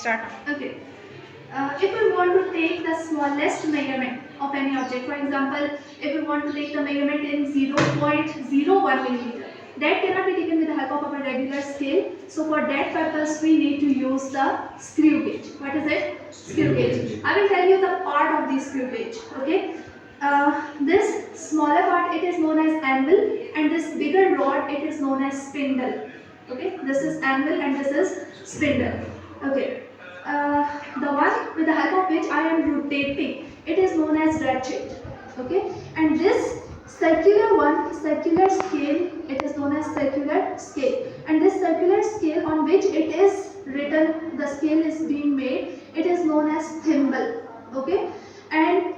start. Okay. If we want to take the smallest measurement of any object, for example, if we want to take the measurement in 0.01 millimeter, that cannot be taken with the help of our regular scale. So for that purpose, we need to use the screw gauge. What is it? Screw gauge. I will tell you the part of the screw gauge. Okay. This smaller part, it is known as anvil, and this bigger rod, it is known as spindle. Okay. This is anvil and this is spindle. Okay. The one with the help of which I am rotating, it is known as ratchet. Okay, and this circular one, circular scale, it is known as circular scale. And this circular scale on which it is written, the scale is being made, it is known as thimble. Okay, and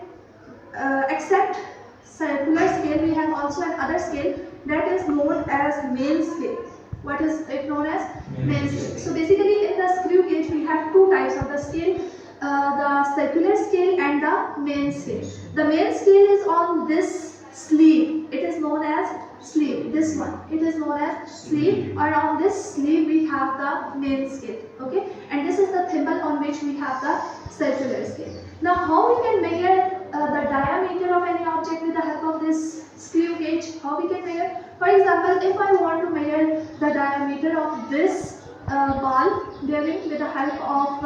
except circular scale, we have also another scale that is known as main scale. What is it known as? Main scale. So basically in the screw gauge we have two types of the scale, the circular scale and the main scale. The main scale is on this sleeve. It is known as sleeve. This one. It is known as sleeve. Around this sleeve we have the main scale. Okay. And this is the thimble on which we have the circular scale. Now how we can measure the diameter of any object with the help of this screw gauge? How we can measure? For example, if I want to measure the diameter of this ball bearing with the help of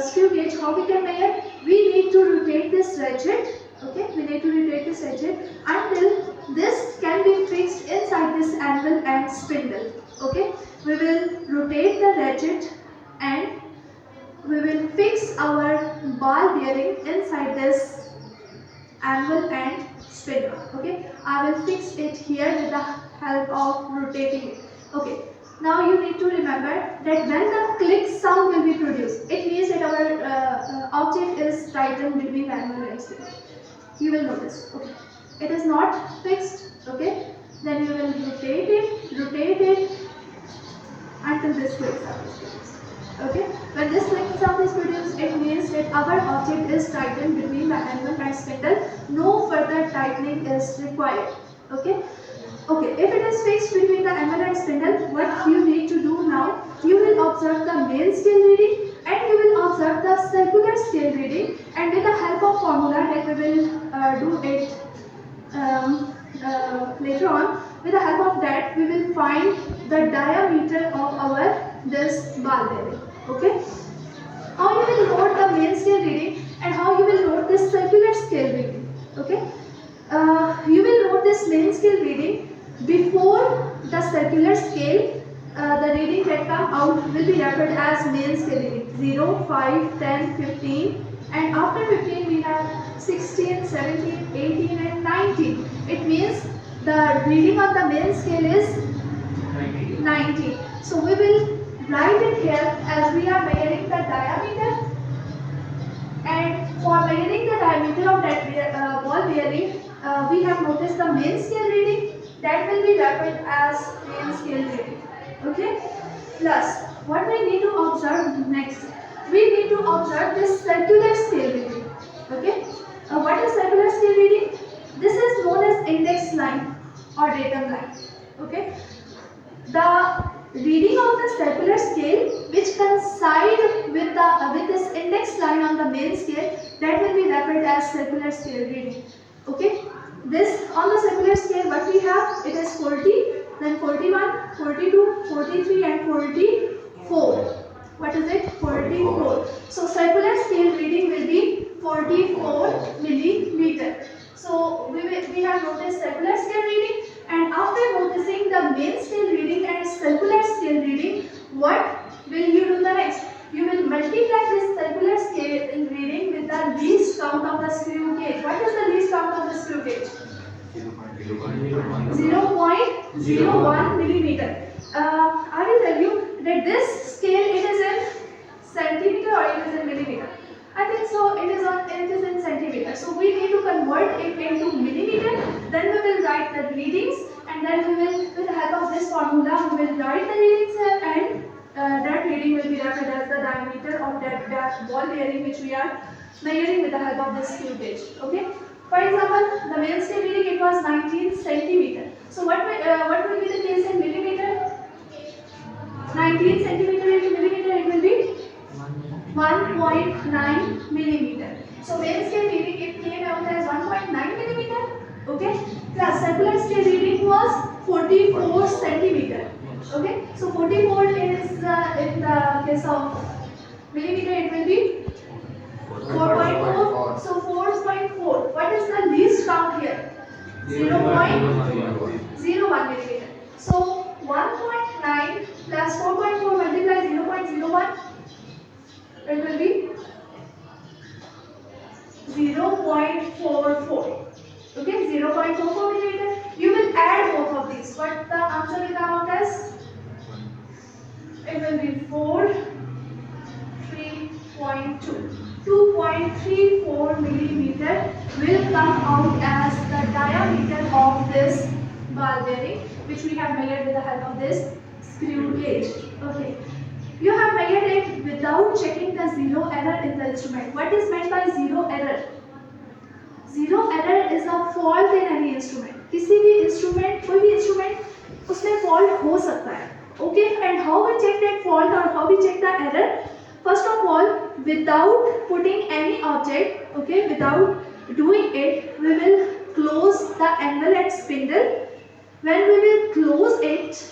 screw gauge, how we can measure? We need to rotate this ratchet. Okay, we need to rotate this ratchet until this can be fixed inside this anvil and spindle. Okay, we will rotate the ratchet and we will fix our ball bearing inside this anvil and spindle. Okay, I will fix it here with the help of rotating it. Okay, now you need to remember that when the click sound will be produced, it means that our object is tightened between the anvil and spindle. You will notice. Okay, it is not fixed. Okay, then you will rotate it until this click sound is produced. Okay, when this click sound is produced, it means that our object is tightened between the anvil and spindle. No further tightening is required. Okay. Okay, if it is fixed between the anvil and spindle, what you need to do now, you will observe the main scale reading and you will observe the circular scale reading, and with the help of formula that we will do it later on, with the help of that we will find the diameter of our this ball bearing. Okay, how you will note the main scale reading and how you will note this circular scale reading. Okay, you will note this main scale reading before the circular scale. The reading that come out will be referred as main scale reading 0, 5, 10, 15, and after 15 we have 16, 17, 18 and 19. It means the reading of the main scale is 19. So we will write it here as we are measuring the diameter, and for measuring the diameter of that ball bearing, we have noticed the main scale reading that will be referred as main scale reading. Okay, plus what we need to observe next, we need to observe this circular scale reading. Okay, what is circular scale reading? This is known as index line or datum line. Okay, the reading of the circular scale which coincide with this index line on the main scale, that will be referred as circular scale reading. Okay, this on the circular scale what we have, it is 40, then 41, 42, 43 and 44. What is it? 44. So circular scale reading will be 44 millimeter. So we have noticed circular scale reading, and after noticing the main scale reading and circular scale reading, what will you do the next? You will multiply this circular scale reading with the least count of the screw gauge. What is the least count of the screw gauge? 0.01 millimeter. I will tell you that this scale, it is in centimeter or it is in millimeter. I think so. It is in centimeter. So we need to convert it into millimeter. Then we will write the readings, and then we will, with the help of this formula, we will write the readings here, and that reading will be referred as the diameter of that ball bearing which we are measuring with the help of this screw gauge. Okay. For example, the main scale reading, it was 19 centimeter. So what will be the case in millimeter? 19 centimeter into millimeter, it will be 1.9 millimeter. So main scale reading it came out as 1.9 millimeter. Okay. Plus circular scale reading was 44 centimeter. Okay. So 44 is in the case of millimeter it will be 4.4. So 4.4. What is the least count here? 0.01 millimeter. So 1.9 plus 4.4 multiplied 0.01, it will be 0.44. Okay, 0.44 millimeter. You will add both of these. What the answer will come out as? It will be 3.2. 2.34 millimeter will come out as the diameter of this ball bearing, which we have measured with the help of this screw gauge. Okay. You have measured it without checking the zero error in the instrument. What is meant by zero error? Zero error is a fault in any instrument. किसी भी instrument, कोई भी instrument, उसमें fault हो सकता है. Okay, and how we check that fault or how we check the error? First of all, without putting any object, okay, without doing it, we will close the angle and spindle. When we will close it,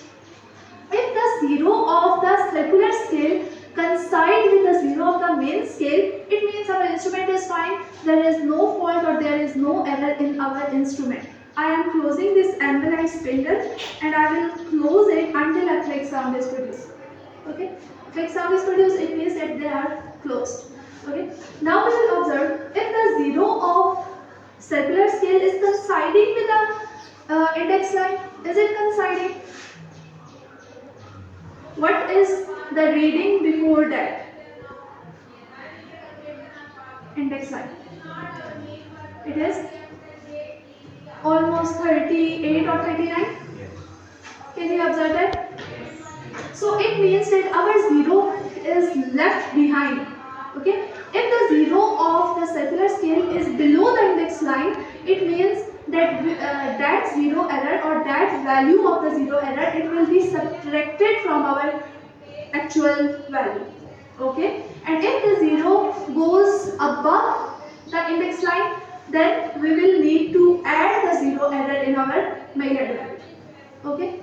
if the zero of the circular scale coincide with the zero of the main scale, it means our instrument is fine. There is no fault or there is no error in our instrument. I am closing this angle and spindle, and I will close it until a click sound is produced. Okay, click sound is produced. It means that they are closed. Okay. Now we will observe if the zero of circular scale is coinciding with the index line. Is it coinciding? What is the reading before that? Index line. It is almost 38 or 39. Can you observe that? So it means that our zero is left behind. Okay. If the zero of the circular scale is below the index line, it means that that zero error or that value of the zero error, it will be subtracted from our actual value. Okay. And if the zero goes above the index line, then we will need to add the zero error in our measured value. Okay.